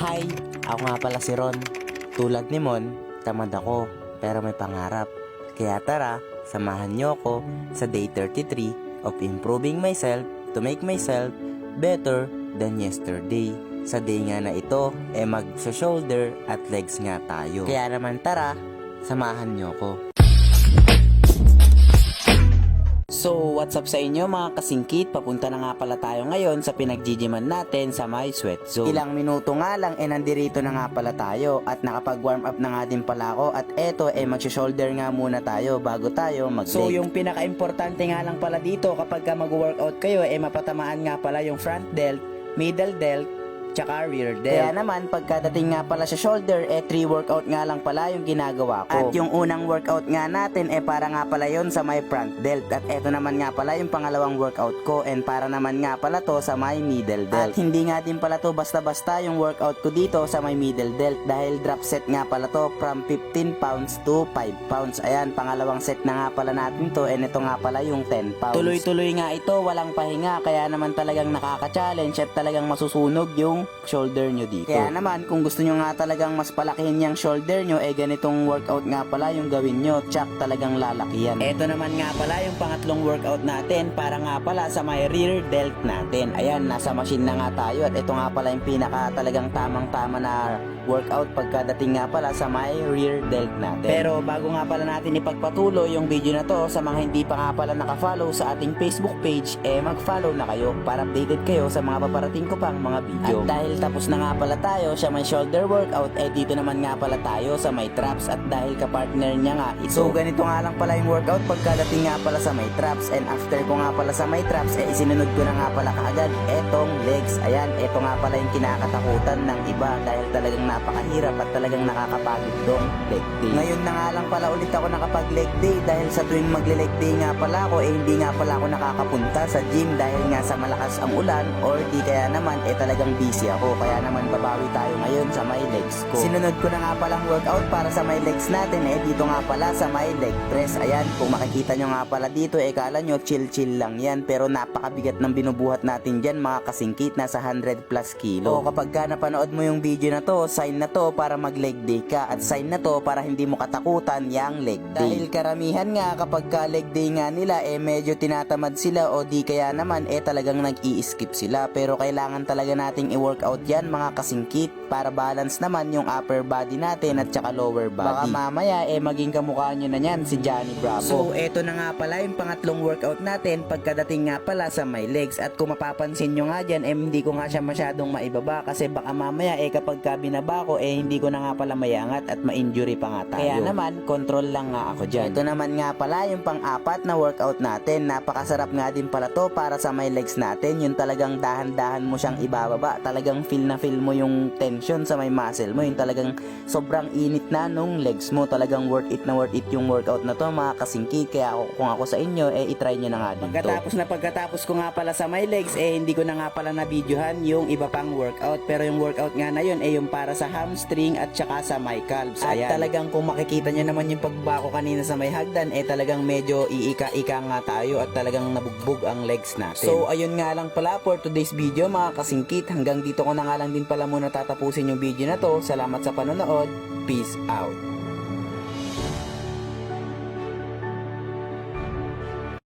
Hi! Ako nga pala si Ron. Tulad ni Mon, tamad ako pero may pangarap. Kaya tara, samahan niyo ako sa day 33 of improving myself to make myself better than yesterday. Sa day nga na ito, mag-shoulder at legs nga tayo. Kaya naman tara, samahan niyo ako. So, what's up sa inyo mga kasingkit? Papunta na nga pala tayo ngayon sa pinagjijiman natin sa My Sweat Zone. Ilang minuto nga lang nandirito na nga pala tayo at nakapag-warm up na nga din pala ako at eto mag-shoulder nga muna tayo bago tayo mag-leg. So, yung pinaka-importante nga lang pala dito kapag ka mag-workout kayo mapatamaan nga pala yung front delt, middle delt, tsaka rear delt. Kaya naman pagkadating nga pala sa shoulder 3 workout nga lang pala yung ginagawa ko. At yung unang workout nga natin para nga pala yon sa may front delt. At eto naman nga pala yung pangalawang workout ko and para naman nga pala to sa may middle delt. At hindi nga din pala to basta-basta yung workout ko dito sa may middle delt dahil drop set nga pala to from 15 pounds to 5 pounds. Ayan, pangalawang set na nga pala natin to and ito nga pala yung 10 pounds. Tuloy-tuloy nga ito, walang pahinga kaya naman talagang nakaka-challenge at talagang masusunog yung shoulder nyo dito. Kaya naman kung gusto nyo nga talagang mas palakihin yung shoulder nyo ganitong workout nga pala yung gawin nyo, tsak talagang lalaki yan. Ito naman nga pala yung pangatlong workout natin para nga pala sa may rear delt natin. Ayan, nasa machine na nga tayo at ito nga pala yung pinaka talagang tamang-tama na workout pagkadating nga pala sa may rear delt natin. Pero bago nga pala natin ipagpatuloy yung video na to, sa mga hindi pa nga pala nakafollow sa ating Facebook page, mag-follow na kayo para updated kayo sa mga paparating ko pang mga video. At dahil tapos na nga pala tayo sa may shoulder workout, dito naman nga pala tayo sa may traps at dahil kapartner niya nga ito. So ganito nga lang pala yung workout pagkadating nga pala sa may traps and after ko nga pala sa may traps, isinunod ko na nga pala kaagad etong legs. Ayan, ito nga pala yung kinakatakutan ng iba dahil talagang napakahirap at talagang nakakapagod dong leg day. Ngayon na nga lang pala ulit ako nakapag leg day dahil sa tuwing magle-leg day nga pala ako hindi nga pala ako nakakapunta sa gym dahil nga sa malakas ang ulan or di kaya naman talagang busy ako. Kaya naman babawi tayo ngayon sa my legs ko. Sinunod ko na nga palang workout para sa my legs natin dito nga pala sa my leg press. Ayan, kung makikita nyo nga pala dito kala nyo chill lang yan pero napakabigat ng binubuhat natin dyan mga kasingkit, nasa 100 plus kilo. O kapag ka napanood mo yung video na to, sign na to para mag leg day ka at sign na to para hindi mo katakutan yung leg day. Dahil karamihan nga kapag ka leg day nga nila medyo tinatamad sila o di kaya naman talagang nag-i-skip sila pero kailangan talaga nating i-workout yan mga kasingkit para balance naman yung upper body natin at saka lower body. Baka mamaya maging kamukha nyo na yan si Johnny Bravo. So eto na nga pala yung pangatlong workout natin pagkadating nga pala sa my legs at kung mapapansin nyo nga dyan hindi ko nga siya masyadong maibaba kasi baka mamaya kapag ka binaba ko hindi ko na nga pala mayangat at ma-injury pa nga tayo. Kaya naman control lang nga ako dyan. Ito naman nga pala yung pang-apat na workout natin. Napakasarap nga din pala to para sa my legs natin. Yung talagang dahan-dahan mo siyang ibababa. Talagang feel na feel mo yung tension sa may muscle mo. Yung talagang sobrang init na nung legs mo. Talagang worth it yung workout na to mga kasingki. Kaya kung ako sa inyo itry nyo na nga din pagkatapos ko nga pala sa my legs hindi ko na nga pala na-videohan yung iba pang workout. Pero yung workout nga na yun yung para sa hamstring at saka sa my calves. At talagang kung makikita nyo naman yung pagbaba ko kanina sa may hagdan talagang medyo iika-ika nga tayo at talagang nabugbog ang legs natin. So ayun nga lang pala for today's video mga kasingkit. Hanggang dito ko na nga lang din pala muna tatapusin yung video na to. Salamat sa panonood. Peace out.